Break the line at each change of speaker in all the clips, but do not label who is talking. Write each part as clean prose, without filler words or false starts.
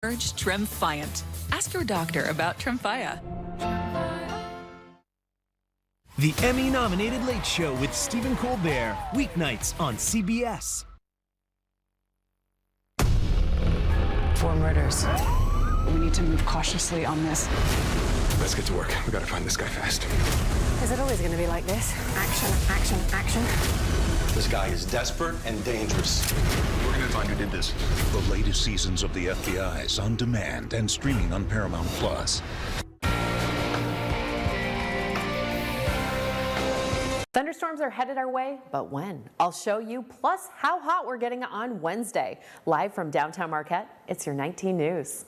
Urge Tremfiant. Ask your doctor about Tremfya.
The Emmy-nominated Late Show with Stephen Colbert, weeknights on CBS.
4 murders. We need to move cautiously on this.
Let's get to work. We gotta find this guy fast.
Is it always going to be like this? Action, action, action.
This guy is desperate and dangerous.
We're gonna find who did this.
The latest seasons of The FBI is on demand and streaming on Paramount Plus.
Thunderstorms are headed our way, but when? I'll show you, plus how hot we're getting on Wednesday. Live from downtown Marquette, it's your 19 News.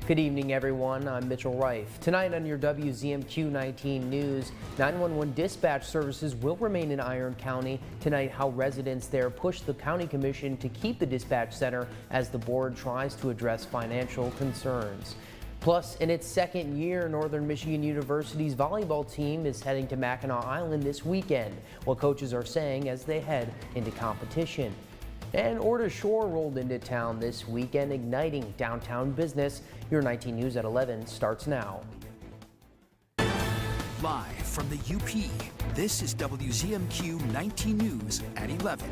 Good evening, everyone. I'm Mitchell Reif. Tonight on your WZMQ 19 News, 911 dispatch services will remain in Iron County. Tonight, how residents there push the county commission to keep the dispatch center as the board tries to address financial concerns. Plus, in its second year, Northern Michigan University's volleyball team is heading to Mackinac Island this weekend, what coaches are saying as they head into competition. And Orta Shore rolled into town this weekend, igniting downtown business. Your 19 News at 11 starts now.
Live from the UP, this is WZMQ 19 News at 11.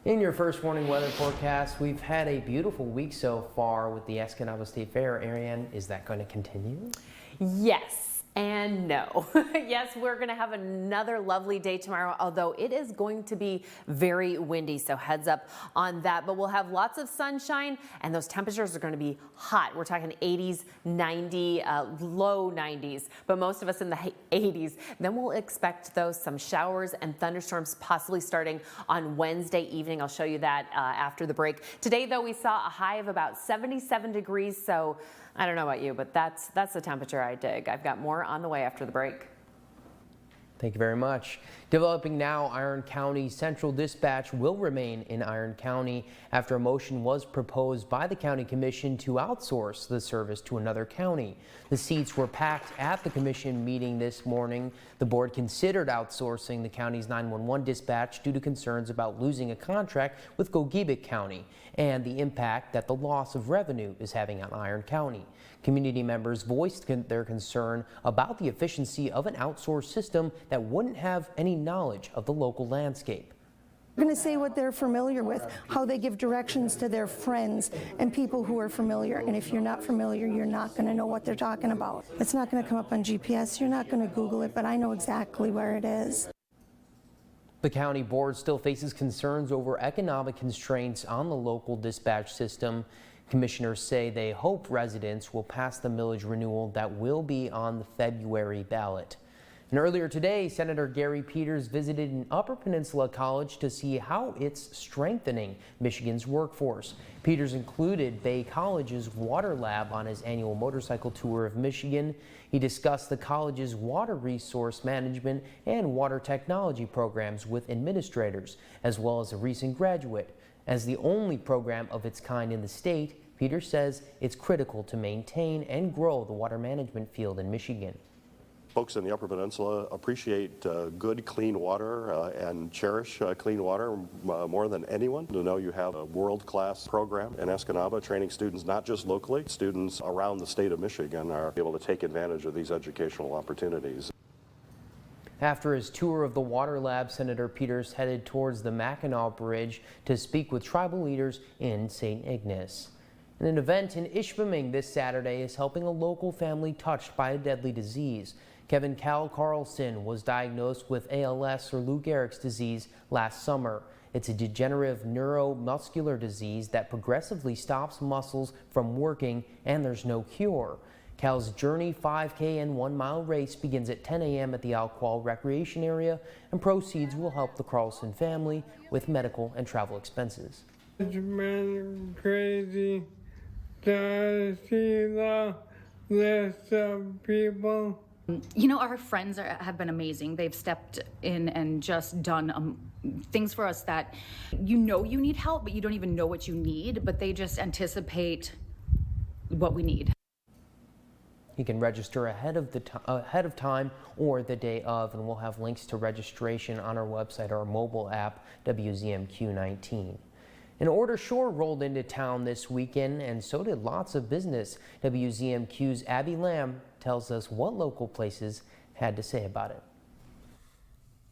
In your first morning weather forecast, we've had a beautiful week so far with the Escanaba State Fair. Ariane, is that going to continue?
Yes. And no. Yes, we're going to have another lovely day tomorrow, although it is going to be very windy, so heads up on that. But we'll have lots of sunshine, and those temperatures are going to be hot. We're talking 80s, 90, low 90s, but most of us in the 80s. Then we'll expect, though, some showers and thunderstorms possibly starting on Wednesday evening. I'll show you that after the break. Today, though, we saw a high of about 77 degrees, so I don't know about you, but that's the temperature I dig. I've got more on the way after the break.
Thank you very much. Developing now, Iron County Central Dispatch will remain in Iron County after a motion was proposed by the County Commission to outsource the service to another county. The seats were packed at the Commission meeting this morning. The board considered outsourcing the county's 911 dispatch due to concerns about losing a contract with Gogebic County and the impact that the loss of revenue is having on Iron County. Community members voiced their concern about the efficiency of an outsourced system that wouldn't have any knowledge of the local landscape.
They're going to say what they're familiar with, how they give directions to their friends and people who are familiar. And if you're not familiar, you're not going to know what they're talking about. It's not going to come up on GPS. You're not going to Google it, but I know exactly where it is.
The county board still faces concerns over economic constraints on the local dispatch system. Commissioners say they hope residents will pass the millage renewal that will be on the February ballot. And earlier today, Senator Gary Peters visited an Upper Peninsula college to see how it's strengthening Michigan's workforce. Peters included Bay College's water lab on his annual motorcycle tour of Michigan. He discussed the college's water resource management and water technology programs with administrators, as well as a recent graduate. As the only program of its kind in the state, Peters says it's critical to maintain and grow the water management field in Michigan.
Folks in the Upper Peninsula appreciate good, clean water and cherish clean water more than anyone. To know you have a world-class program in Escanaba, training students not just locally, students around the state of Michigan are able to take advantage of these educational opportunities.
After his tour of the water lab, Senator Peters headed towards the Mackinac Bridge to speak with tribal leaders in St. Ignace. And an event in Ishpeming this Saturday is helping a local family touched by a deadly disease. Kevin Cal Carlson was diagnosed with ALS or Lou Gehrig's disease last summer. It's a degenerative neuromuscular disease that progressively stops muscles from working, and there's no cure. Cal's Journey 5K and 1 mile race begins at 10 a.m. at the Alqual Recreation Area, and proceeds will help the Carlson family with medical and travel expenses.
It's been crazy to see the list of people.
You know, our friends have been amazing. They've stepped in and just done things for us that you know you need help, but you don't even know what you need, but they just anticipate what we need.
You can register ahead of time or the day of, and we'll have links to registration on our website or our mobile app, WZMQ19. An Order Shore rolled into town this weekend, and so did lots of business. WZMQ's Abby Lamb tells us what local places had to say about it.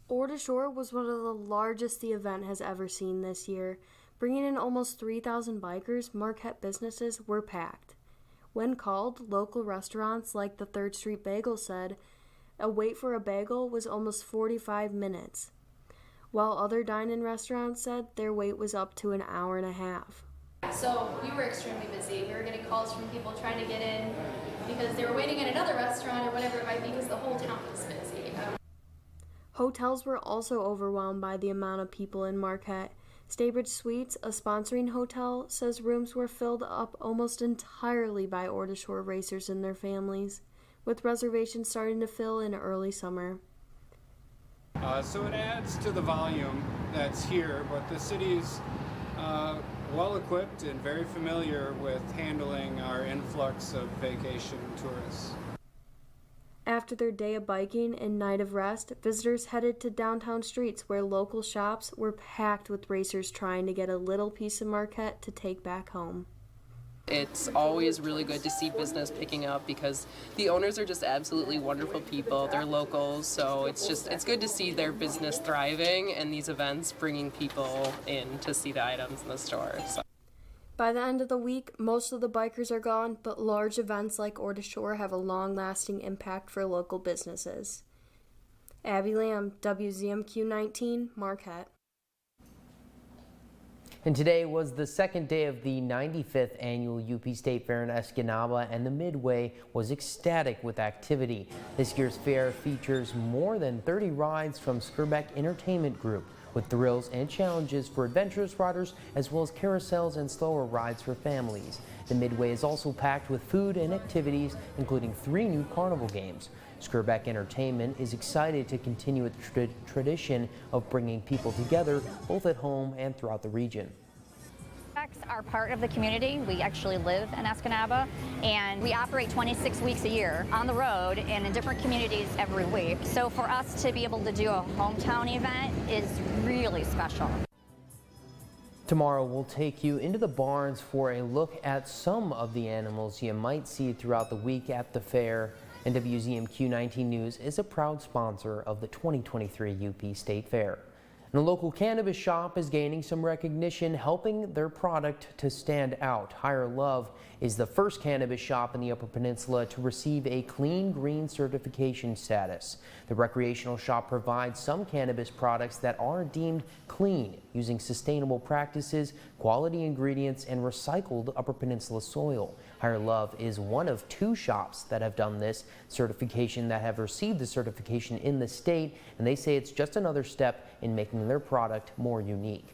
Order Shore was one of the largest the event has ever seen this year. Bringing in almost 3,000 bikers, Marquette businesses were packed. When called, local restaurants like the 3rd Street Bagel said a wait for a bagel was almost 45 minutes, while other dine-in restaurants said their wait was up to an hour and a half.
So we were extremely busy. We were getting calls from people trying to get in because they were waiting at another restaurant or whatever it might be because the whole town was busy.
Hotels were also overwhelmed by the amount of people in Marquette. Staybridge Suites, a sponsoring hotel, says rooms were filled up almost entirely by Order Shore racers and their families, with reservations starting to fill in early summer.
So it adds to the volume that's here, but the city's well equipped and very familiar with handling our influx of vacation tourists.
After their day of biking and night of rest, visitors headed to downtown streets where local shops were packed with racers trying to get a little piece of Marquette to take back home.
It's always really good to see business picking up because the owners are just absolutely wonderful people. They're locals, so it's good to see their business thriving and these events bringing people in to see the items in the store. So.
By the end of the week, most of the bikers are gone, but large events like Order Shore have a long-lasting impact for local businesses. Abby Lamb, WZMQ 19, Marquette.
And today was the second day of the 95th annual UP State Fair in Escanaba, and the Midway was ecstatic with activity. This year's fair features more than 30 rides from Skirbeck Entertainment Group, with thrills and challenges for adventurous riders, as well as carousels and slower rides for families. The Midway is also packed with food and activities, including 3 new carnival games. Skirbeck Entertainment is excited to continue its tradition of bringing people together, both at home and throughout the region.
Are part of the community. We actually live in Escanaba, and we operate 26 weeks a year on the road and in different communities every week. So for us to be able to do a hometown event is really special.
Tomorrow we'll take you into the barns for a look at some of the animals you might see throughout the week at the fair. And WZMQ 19 News is a proud sponsor of the 2023 UP State Fair. And a local cannabis shop is gaining some recognition, helping their product to stand out. Higher Love is the first cannabis shop in the Upper Peninsula to receive a clean green certification status. The recreational shop provides some cannabis products that are deemed clean, using sustainable practices, quality ingredients, and recycled Upper Peninsula soil. Higher Love is one of 2 shops that have done this certification, that have received the certification in the state, and they say it's just another step in making their product more unique.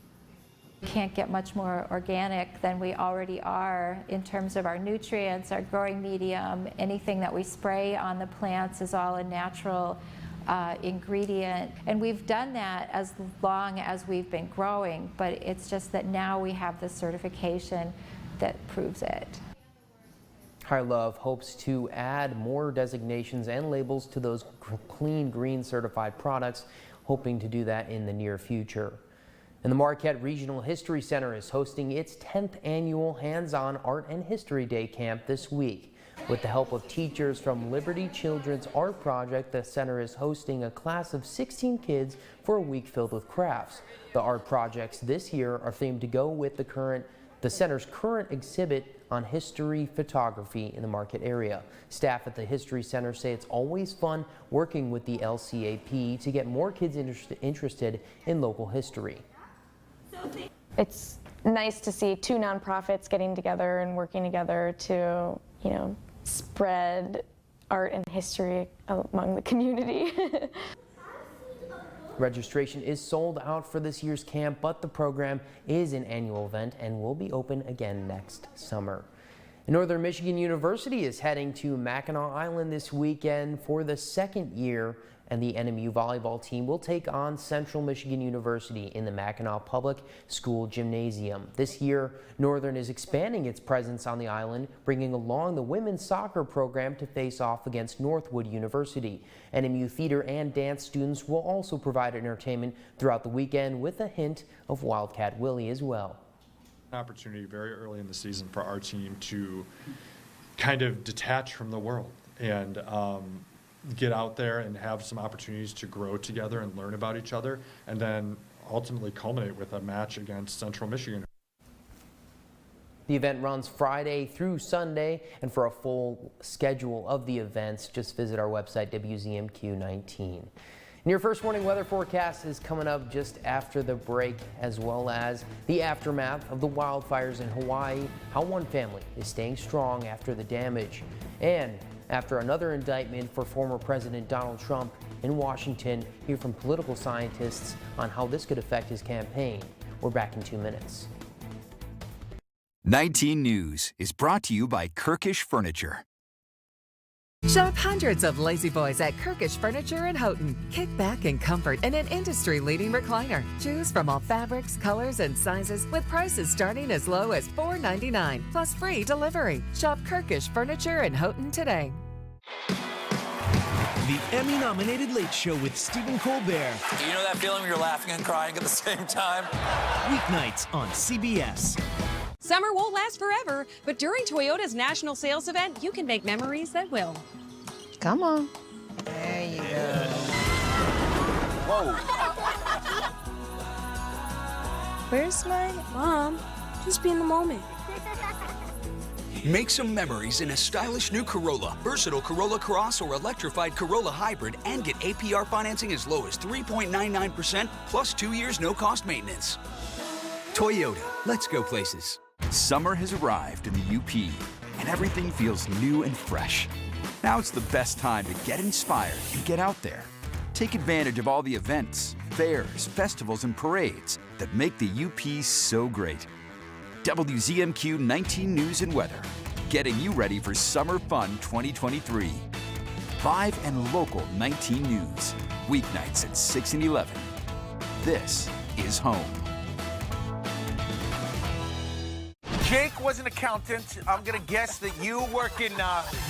Can't get much more organic than we already are in terms of our nutrients, our growing medium. Anything that we spray on the plants is all a natural ingredient, and we've done that as long as we've been growing, but it's just that now we have this certification that proves it.
Higher Love hopes to add more designations and labels to those clean green certified products, hoping to do that in the near future. And the Marquette Regional History Center is hosting its 10th annual Hands-On Art and History Day camp this week. With the help of teachers from Liberty Children's Art Project, the center is hosting a class of 16 kids for a week filled with crafts. The art projects this year are themed to go with the center's current exhibit on history photography in the Marquette area. Staff at the History Center say it's always fun working with the LCAP to get more kids interested in local history.
It's nice to see 2 nonprofits getting together and working together to, spread art and history among the community.
Registration is sold out for this year's camp, but the program is an annual event and will be open again next summer. Northern Michigan University is heading to Mackinac Island this weekend for the 2nd year And the NMU volleyball team will take on Central Michigan University in the Mackinac Public School Gymnasium. This year, Northern is expanding its presence on the island, bringing along the women's soccer program to face off against Northwood University. NMU theater and dance students will also provide entertainment throughout the weekend with a hint of Wildcat Willie as well.
An opportunity very early in the season for our team to kind of detach from the world and get out there and have some opportunities to grow together and learn about each other, and then ultimately culminate with a match against Central Michigan.
The event runs Friday through Sunday, and for a full schedule of the events, just visit our website, WZMQ19. And your first morning weather forecast is coming up just after the break, as well as the aftermath of the wildfires in Hawaii, how one family is staying strong after the damage, and after another indictment for former President Donald Trump in Washington, hear from political scientists on how this could affect his campaign. We're back in 2 minutes.
19 News is brought to you by Kirkish Furniture.
Shop hundreds of lazy boys at Kirkish Furniture in Houghton. Kick back in comfort in an industry-leading recliner. Choose from all fabrics, colors, and sizes with prices starting as low as $4.99 plus free delivery. Shop Kirkish Furniture in Houghton today.
The Emmy-nominated Late Show with Stephen Colbert.
Do you know that feeling when you're laughing and crying at the same time?
Weeknights on CBS.
Summer won't last forever, but during Toyota's national sales event, you can make memories that will.
Come on.
There you go.
Whoa. Where's my mom?
Just be in the moment.
Make some memories in a stylish new Corolla, versatile Corolla Cross or electrified Corolla Hybrid, and get APR financing as low as 3.99% plus 2 years no-cost maintenance. Toyota, let's go places.
Summer has arrived in the UP, and everything feels new and fresh. Now it's the best time to get inspired and get out there. Take advantage of all the events, fairs, festivals, and parades that make the UP so great. WZMQ 19 News and Weather, getting you ready for Summer Fun 2023. Live and local 19 News, weeknights at 6 and 11. This is home.
Jake was an accountant. I'm gonna guess that you work in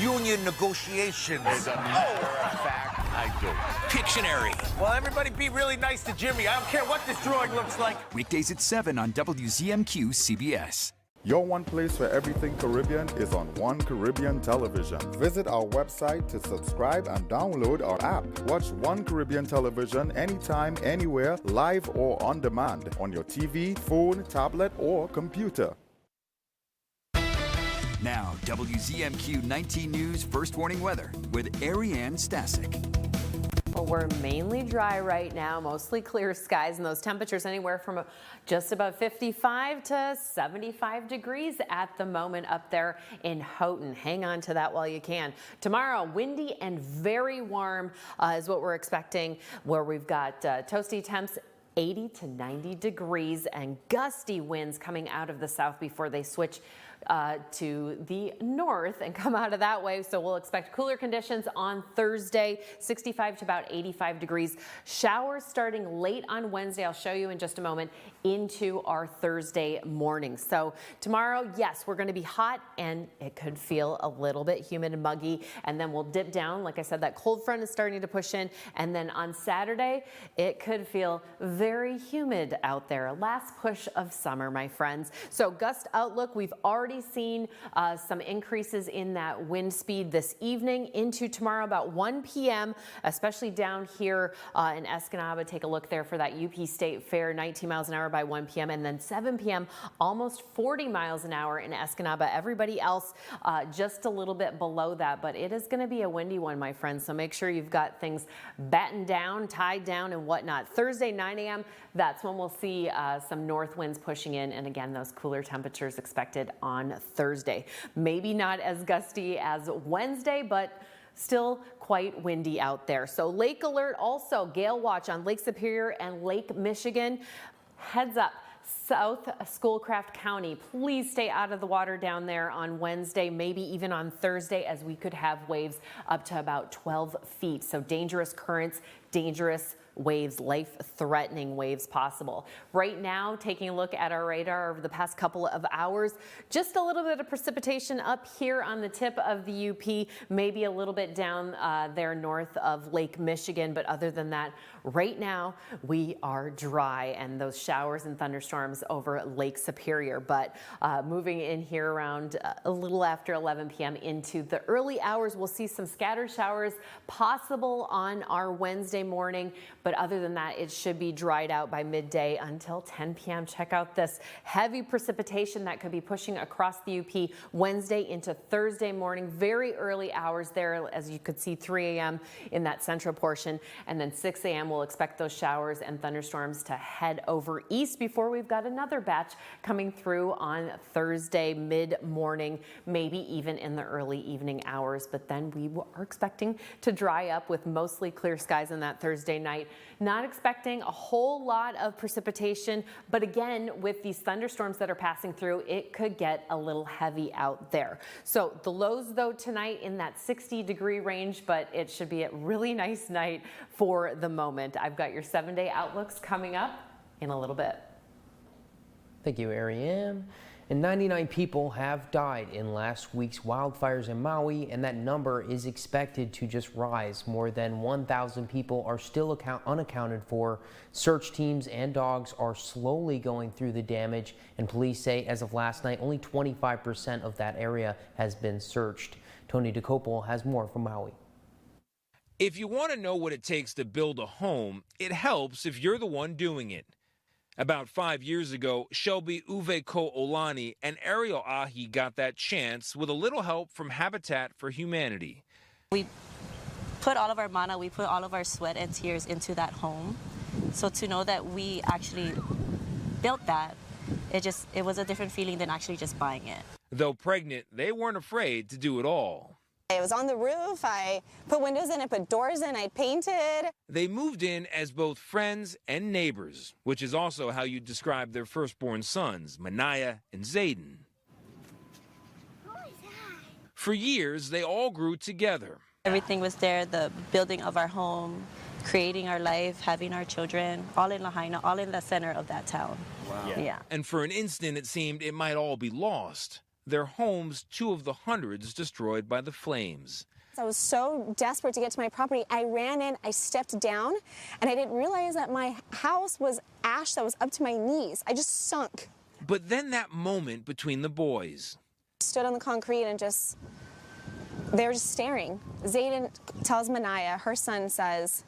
union negotiations.
As a matter of fact, I do.
Pictionary. Well, everybody be really nice to Jimmy. I don't care what this drawing looks like.
Weekdays at 7 on WZMQ CBS.
Your one place for everything Caribbean is on One Caribbean Television. Visit our website to subscribe and download our app. Watch One Caribbean Television anytime, anywhere, live or on demand, on your TV, phone, tablet, or computer.
Now, WZMQ 19 News First Warning Weather with Ariane Stasic.
Well, we're mainly dry right now, mostly clear skies, and those temperatures anywhere from just about 55 to 75 degrees at the moment up there in Houghton. Hang on to that while you can. Tomorrow, windy and very warm is what we're expecting, where we've got toasty temps 80 to 90 degrees and gusty winds coming out of the south before they switch to the north and come out of that way. So we'll expect cooler conditions on Thursday, 65 to about 85 degrees. Showers starting late on Wednesday. I'll show you in just a moment into our Thursday morning. So tomorrow, yes, we're going to be hot and it could feel a little bit humid and muggy. And then we'll dip down. Like I said, that cold front is starting to push in. And then on Saturday, it could feel very humid out there. Last push of summer, my friends. So gust outlook, we've already seen some increases in that wind speed this evening into tomorrow about 1 p.m., especially down here in Escanaba. Take a look there for that UP State Fair, 19 miles an hour by 1 p.m. and then 7 p.m., almost 40 miles an hour in Escanaba. Everybody else just a little bit below that, but it is going to be a windy one, my friends. So make sure you've got things battened down, tied down, and whatnot. Thursday, 9 a.m., that's when we'll see some north winds pushing in, and again, those cooler temperatures expected on Thursday. Maybe not as gusty as Wednesday, but still quite windy out there. So lake alert also, gale watch on Lake Superior and Lake Michigan. Heads up, South Schoolcraft County, please stay out of the water down there on Wednesday, maybe even on Thursday, as we could have waves up to about 12 feet. So dangerous currents, dangerous waves, life-threatening waves possible. Right now, taking a look at our radar over the past couple of hours, just a little bit of precipitation up here on the tip of the UP, maybe a little bit down there north of Lake Michigan, but other than that, right now we are dry, and those showers and thunderstorms over Lake Superior. But moving in here around a little after 11 p.m. into the early hours, we'll see some scattered showers possible on our Wednesday morning. But other than that, it should be dried out by midday until 10 p.m. Check out this heavy precipitation that could be pushing across the UP Wednesday into Thursday morning. Very early hours there, as you could see, 3 a.m. in that central portion. And then 6 a.m. we'll expect those showers and thunderstorms to head over east before we've got another batch coming through on Thursday mid-morning, maybe even in the early evening hours. But then we are expecting to dry up with mostly clear skies on that Thursday night. Not expecting a whole lot of precipitation, but again, with these thunderstorms that are passing through, it could get a little heavy out there. So the lows, though, tonight in that 60-degree range, but it should be a really nice night for the moment. I've got your 7-day outlooks coming up in a little bit.
Thank you, Ariane. And 99 people have died in last week's wildfires in Maui, and that number is expected to just rise. More than 1,000 people are still unaccounted for. Search teams and dogs are slowly going through the damage, and police say as of last night, only 25% of that area has been searched. Tony DeCopel has more from Maui.
If you want to know what it takes to build a home, it helps if you're the one doing it. About 5 years ago, Shelby Uveko'olani and Ariel Ahi got that chance with a little help from Habitat for Humanity.
We put all of our mana, we put all of our sweat and tears into that home. So to know that we actually built that, it was a different feeling than actually just buying it.
Though pregnant, they weren't afraid to do it all.
It was on the roof, I put windows in, I put doors in, I painted.
They moved in as both friends and neighbors, which is also how you describe their firstborn sons, Manaya and Zayden. For years, they all grew together.
Everything was there, the building of our home, creating our life, having our children, all in Lahaina, all in the center of that town.
Wow.
Yeah.
And for an instant, it seemed it might all be lost. Their homes, 2 of the hundreds destroyed by the flames.
I was so desperate to get to my property. I ran in, I stepped down, and I didn't realize that my house was ash that was up to my knees. I just sunk.
But then that moment between the boys.
Stood on the concrete and they were just staring. Zayden tells Manaya, her son says,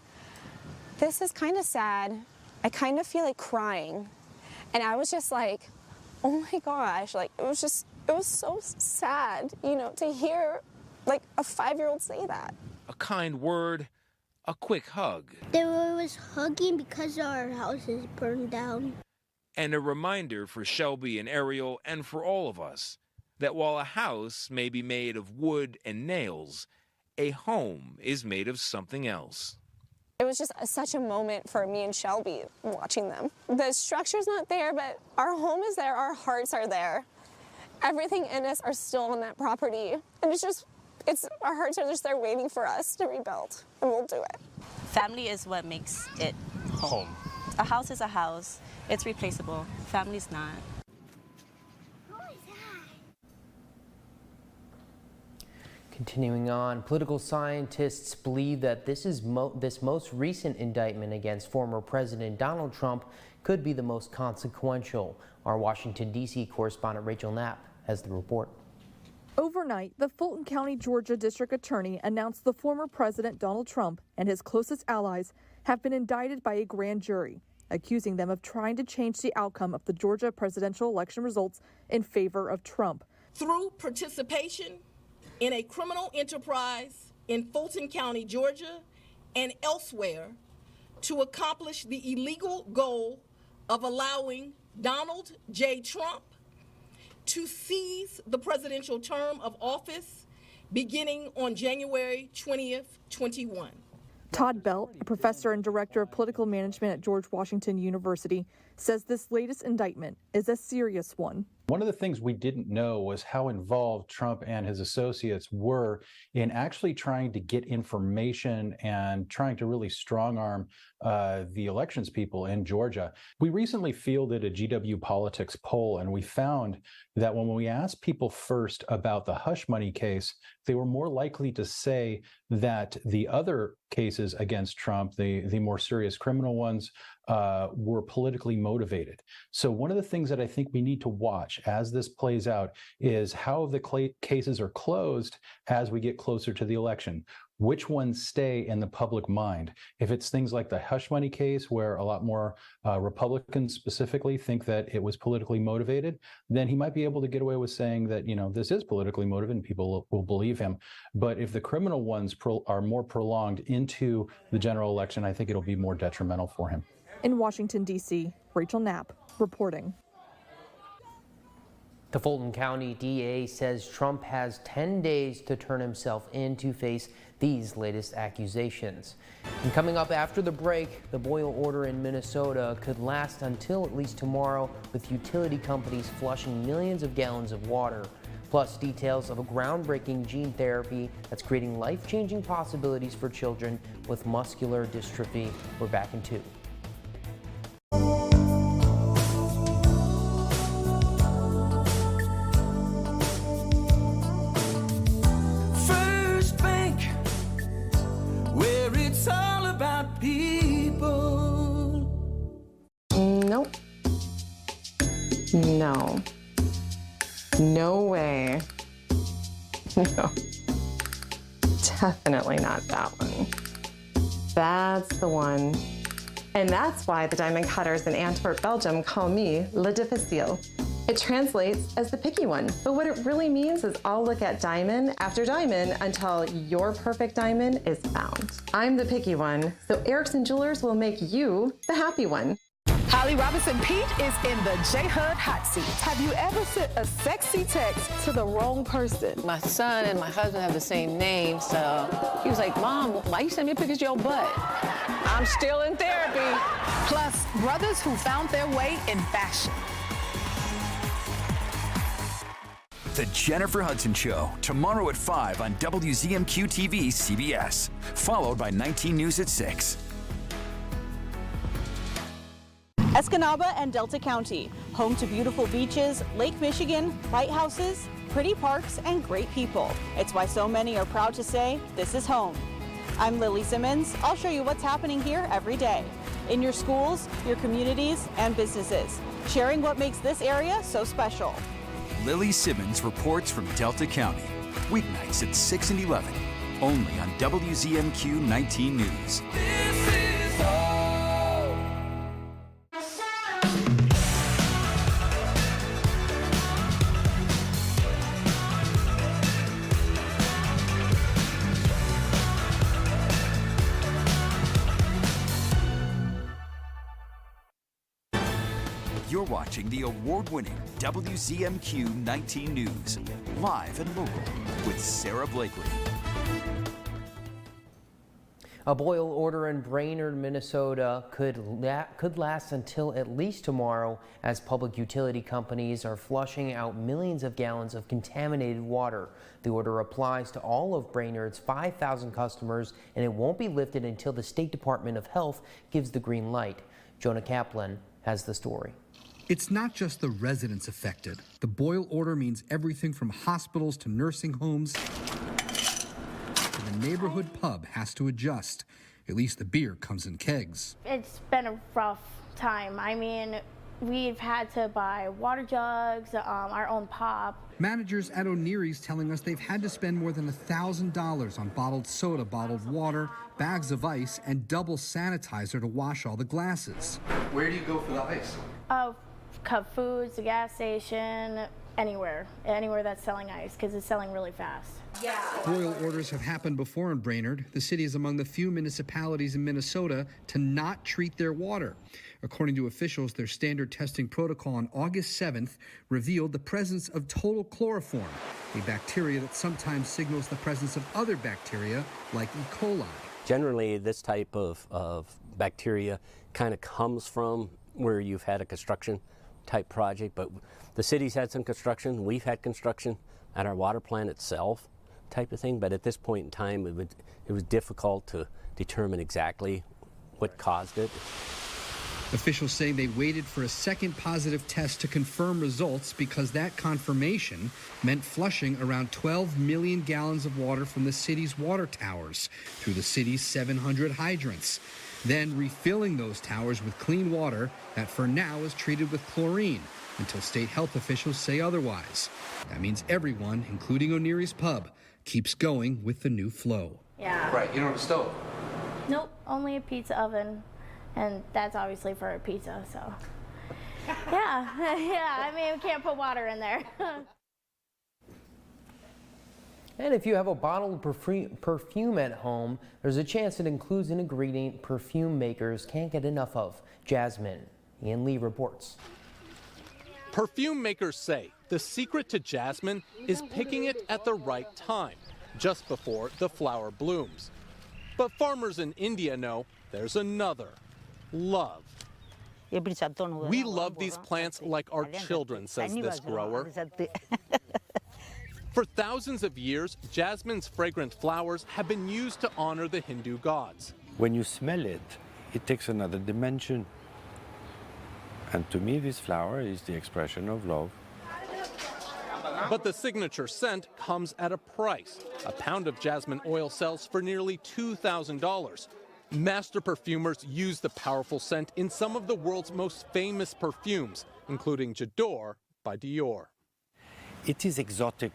"This is kind of sad. I kind of feel like crying." And I was just like, oh my gosh, like it was so sad, to hear like a 5-year-old say that.
A kind word, a quick hug.
They was hugging because our house is burned down.
And a reminder for Shelby and Ariel and for all of us that while a house may be made of wood and nails, a home is made of something else.
It was just such a moment for me and Shelby watching them. The structure's not there, but our home is there, our hearts are there. Everything in us are still on that property. And our hearts are just there waiting for us to rebuild, and we'll do it.
Family is what makes it home. A house is a house. It's replaceable. Family's not.
Continuing on, political scientists believe that this most recent indictment against former President Donald Trump could be the most consequential. Our Washington, D.C. correspondent Rachel Knapp has the report.
Overnight, the Fulton County, Georgia District Attorney announced the former President Donald Trump and his closest allies have been indicted by a grand jury, accusing them of trying to change the outcome of the Georgia presidential election results in favor of Trump.
Through participation in a criminal enterprise in Fulton County, Georgia, and elsewhere to accomplish the illegal goal of allowing Donald J. Trump to seize the presidential term of office beginning on January 20th, 21.
Todd Belt, a professor and director of political management at George Washington University, says this latest indictment is a serious one.
One of the things we didn't know was how involved Trump and his associates were in actually trying to get information and trying to really strong-arm the elections people in Georgia. We recently fielded a GW Politics poll, and we found that when we asked people first about the hush money case, they were more likely to say that the other cases against Trump, the more serious criminal ones, were politically motivated. So one of the things that I think we need to watch as this plays out is how the cases are closed as we get closer to the election. Which ones stay in the public mind? If it's things like the hush money case, where a lot more Republicans specifically think that it was politically motivated, then he might be able to get away with saying that, you know, this is politically motivated and people will believe him. But if the criminal ones are more prolonged into the general election, I think it'll be more detrimental for him.
In Washington, D.C., Rachel Knapp reporting.
The Fulton County DA says Trump has 10 days to turn himself in to face these latest accusations. And coming up after the break, the boil order in Minnesota could last until at least tomorrow, with utility companies flushing millions of gallons of water. Plus details of a groundbreaking gene therapy that's creating life-changing possibilities for children with muscular dystrophy. We're back in 2.
No. No way. No. Definitely not that one. That's the one. And that's why the diamond cutters in Antwerp, Belgium call me Le Difficile. It translates as the picky one, but what it really means is I'll look at diamond after diamond until your perfect diamond is found. I'm the picky one, so Erickson Jewelers will make you the happy one.
Holly Robinson Pete is in the J-HUD hot seat. Have you ever sent a sexy text to the wrong person?
My son and my husband have the same name, so he was like, Mom, why you send me pictures of your butt? I'm still in therapy.
Plus, brothers who found their way in fashion.
The Jennifer Hudson Show, tomorrow at 5 on WZMQ TV CBS, followed by 19 News at 6.
Escanaba and Delta County, home to beautiful beaches, Lake Michigan, lighthouses, pretty parks, and great people. It's why so many are proud to say, this is home. I'm Lily Simmons. I'll show you what's happening here every day, in your schools, your communities, and businesses, sharing what makes this area so special.
Lily Simmons reports from Delta County, weeknights at 6 and 11, only on WZMQ 19 News. You're watching the award-winning WZMQ 19 News, live and local with Sarah Blakely.
A boil order in Brainerd, Minnesota could last until at least tomorrow, as public utility companies are flushing out millions of gallons of contaminated water. The order applies to all of Brainerd's 5,000 customers, and it won't be lifted until the State Department of Health gives the green light. Jonah Kaplan has the story.
It's not just the residents affected. The boil order means everything from hospitals to nursing homes. The neighborhood pub has to adjust. At least the beer comes in kegs.
It's been a rough time. I mean, we've had to buy water jugs, our own pop.
Managers at O'Neary's telling us they've had to spend more than $1,000 on bottled soda, bottled water, bags of ice, and double sanitizer to wash all the glasses. Where do you go for the ice?
Cup Foods, the gas station, anywhere that's selling ice, because it's selling really fast. Yeah.
Boil orders have happened before in Brainerd. The city is among the few municipalities in Minnesota to not treat their water. According to officials, their standard testing protocol on August 7th revealed the presence of total chloroform, a bacteria that sometimes signals the presence of other bacteria like E. coli.
Generally, this type of bacteria kind of comes from where you've had a construction type project, but the city's had some construction, we've had construction at our water plant itself type of thing, but at this point in time it was difficult to determine exactly what caused it.
Officials say they waited for a second positive test to confirm results because that confirmation meant flushing around 12 million gallons of water from the city's water towers through the city's 700 hydrants, then refilling those towers with clean water that for now is treated with chlorine until state health officials say otherwise. That means everyone, including O'Neary's Pub, keeps going with the new flow.
Yeah.
Right, you don't have a stove?
Nope, only a pizza oven, and that's obviously for a pizza, so. Yeah, I mean, we can't put water in there.
And if you have a bottle of perfume at home, there's a chance it includes an ingredient perfume makers can't get enough of, jasmine. Ian Lee reports.
Perfume makers say the secret to jasmine is picking it at the right time, just before the flower blooms. But farmers in India know there's another, love. We love these plants like our children, says this grower. For thousands of years, jasmine's fragrant flowers have been used to honor the Hindu gods.
When you smell it, it takes another dimension. And to me, this flower is the expression of love.
But the signature scent comes at a price. A pound of jasmine oil sells for nearly $2,000. Master perfumers use the powerful scent in some of the world's most famous perfumes, including J'adore by Dior.
It is exotic,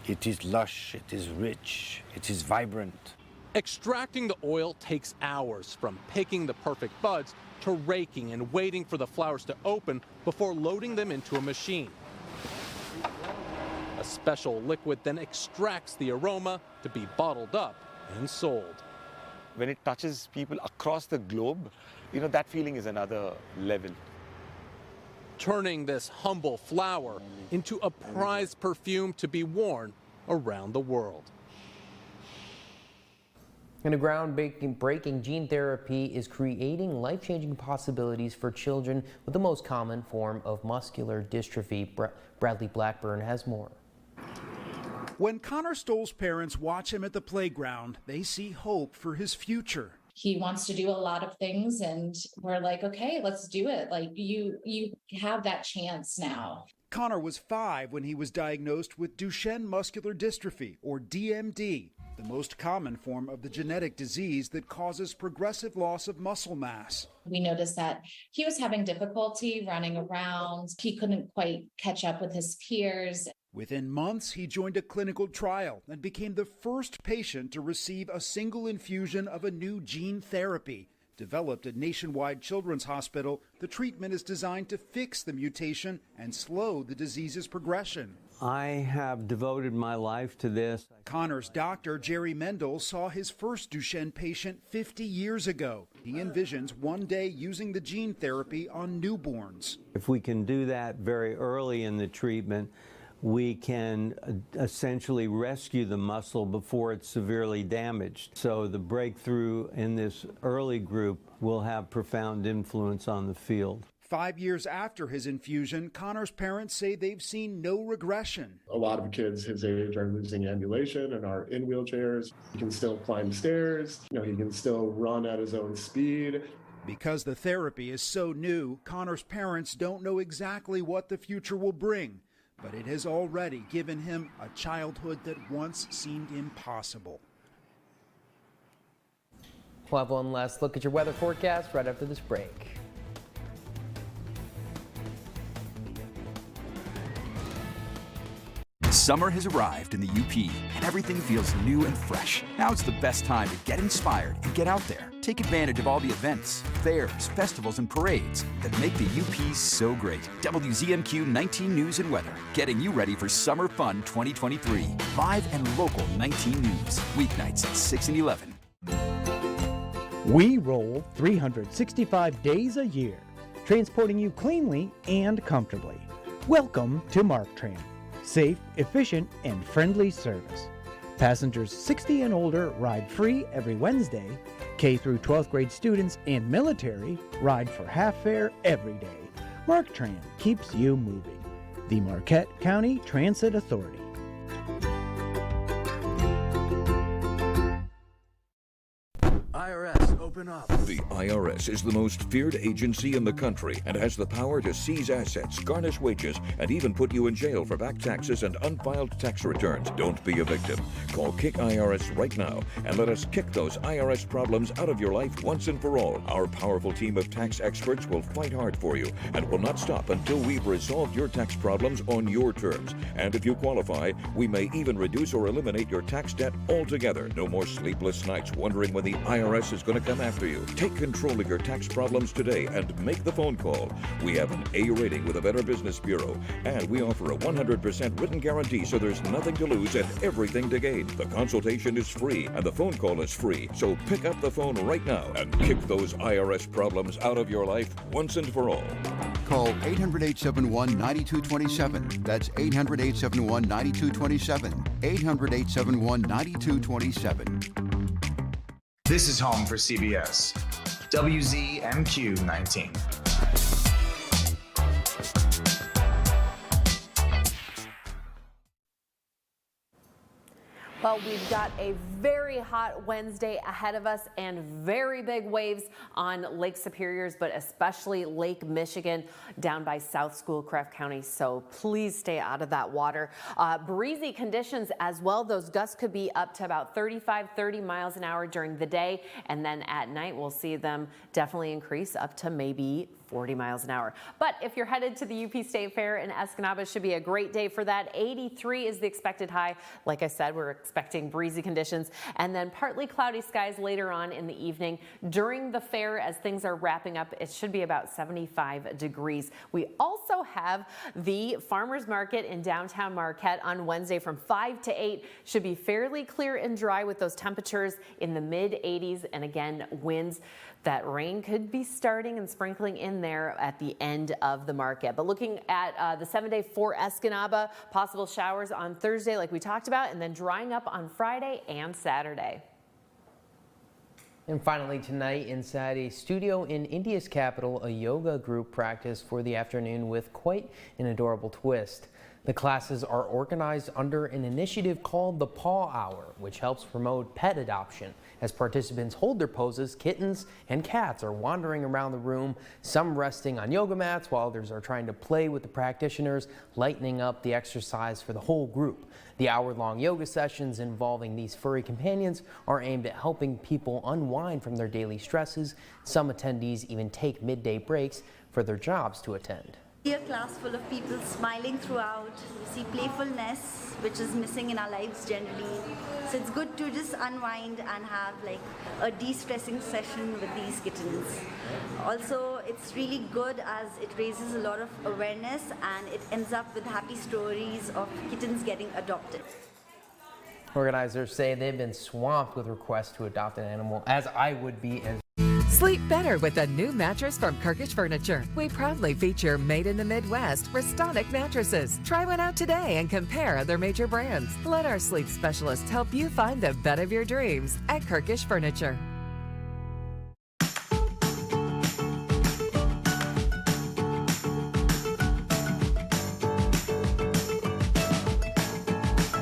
it is lush, it is rich, it is vibrant.
Extracting the oil takes hours, from picking the perfect buds to raking and waiting for the flowers to open before loading them into a machine. A special liquid then extracts the aroma to be bottled up and sold.
When it touches people across the globe, that feeling is another level.
Turning this humble flower into a prized perfume to be worn around the world.
And a groundbreaking gene therapy is creating life-changing possibilities for children with the most common form of muscular dystrophy. Bradley Blackburn has more.
When Connor Stoll's parents watch him at the playground, they see hope for his future.
He wants to do a lot of things, and we're like, okay, let's do it. Like, you have that chance now.
Connor was 5 when he was diagnosed with Duchenne muscular dystrophy, or DMD, the most common form of the genetic disease that causes progressive loss of muscle mass.
We noticed that he was having difficulty running around. He couldn't quite catch up with his peers.
Within months, he joined a clinical trial and became the first patient to receive a single infusion of a new gene therapy. Developed at Nationwide Children's Hospital, the treatment is designed to fix the mutation and slow the disease's progression.
I have devoted my life to this.
Connor's doctor, Jerry Mendel, saw his first Duchenne patient 50 years ago. He envisions one day using the gene therapy on newborns.
If we can do that very early in the treatment, we can essentially rescue the muscle before it's severely damaged. So the breakthrough in this early group will have profound influence on the field.
5 years after his infusion, Connor's parents say they've seen no regression.
A lot of kids his age are losing ambulation and are in wheelchairs. He can still climb stairs. He can still run at his own speed.
Because the therapy is so new, Connor's parents don't know exactly what the future will bring. But it has already given him a childhood that once seemed impossible.
We'll have one last look at your weather forecast right after this break.
Summer has arrived in the UP, and everything feels new and fresh. Now's the best time to get inspired and get out there. Take advantage of all the events, fairs, festivals, and parades that make the UP so great. WZMQ 19 News and Weather, getting you ready for Summer Fun 2023. Live and local 19 News, weeknights at 6 and 11.
We roll 365 days a year, transporting you cleanly and comfortably. Welcome to MarkTran. Safe, efficient, and friendly service. Passengers 60 and older ride free every Wednesday. K through 12th grade students and military ride for half fare every day. MarkTran keeps you moving. The Marquette County Transit Authority.
IRS, open up.
The IRS is the most feared agency in the country and has the power to seize assets, garnish wages, and even put you in jail for back taxes and unfiled tax returns. Don't be a victim. Call Kick IRS right now and let us kick those IRS problems out of your life once and for all. Our powerful team of tax experts will fight hard for you and will not stop until we've resolved your tax problems on your terms. And if you qualify, we may even reduce or eliminate your tax debt altogether. No more sleepless nights wondering when the IRS is going to come after you. Take control of your tax problems today and make the phone call. We have an A rating with the Better Business Bureau, and we offer a 100% written guarantee, so there's nothing to lose and everything to gain. The consultation is free and the phone call is free. So pick up the phone right now and kick those IRS problems out of your life once and for all.
Call 800-871-9227. That's 800-871-9227. 800-871-9227.
This is home for CBS. WZMQ 19.
Well, we've got a very hot Wednesday ahead of us and very big waves on Lake Superior's, but especially Lake Michigan down by South Schoolcraft County. So please stay out of that water. Breezy conditions as well. Those gusts could be up to about 30 miles an hour during the day. And then at night, we'll see them definitely increase up to maybe 40 miles an hour. But if you're headed to the UP State Fair in Escanaba, should be a great day for that. 83 is the expected high. Like I said, we're expecting breezy conditions and then partly cloudy skies later on in the evening. During the fair, as things are wrapping up, it should be about 75 degrees. We also have the farmers market in downtown Marquette on Wednesday from 5 to 8. Should be fairly clear and dry with those temperatures in the mid 80s, and again, winds. That rain could be starting and sprinkling in there at the end of the market. But looking at the 7-day for Escanaba, possible showers on Thursday like we talked about, and then drying up on Friday and Saturday.
And finally tonight inside a studio in India's capital, a yoga group practiced for the afternoon with quite an adorable twist. The classes are organized under an initiative called the Paw Hour, which helps promote pet adoption. As participants hold their poses, kittens and cats are wandering around the room, some resting on yoga mats while others are trying to play with the practitioners, lightening up the exercise for the whole group. The hour-long yoga sessions involving these furry companions are aimed at helping people unwind from their daily stresses. Some attendees even take midday breaks for their jobs to attend.
A class full of people smiling throughout. You see playfulness, which is missing in our lives generally. So it's good to just unwind and have like a de-stressing session with these kittens. Also, it's really good as it raises a lot of awareness and it ends up with happy stories of kittens getting adopted.
Organizers say they've been swamped with requests to adopt an animal, as I would be as
Sleep better with a new mattress from Kirkish Furniture. We proudly feature made in the Midwest Restonic mattresses. Try one out today and compare other major brands. Let our sleep specialists help you find the bed of your dreams at Kirkish Furniture.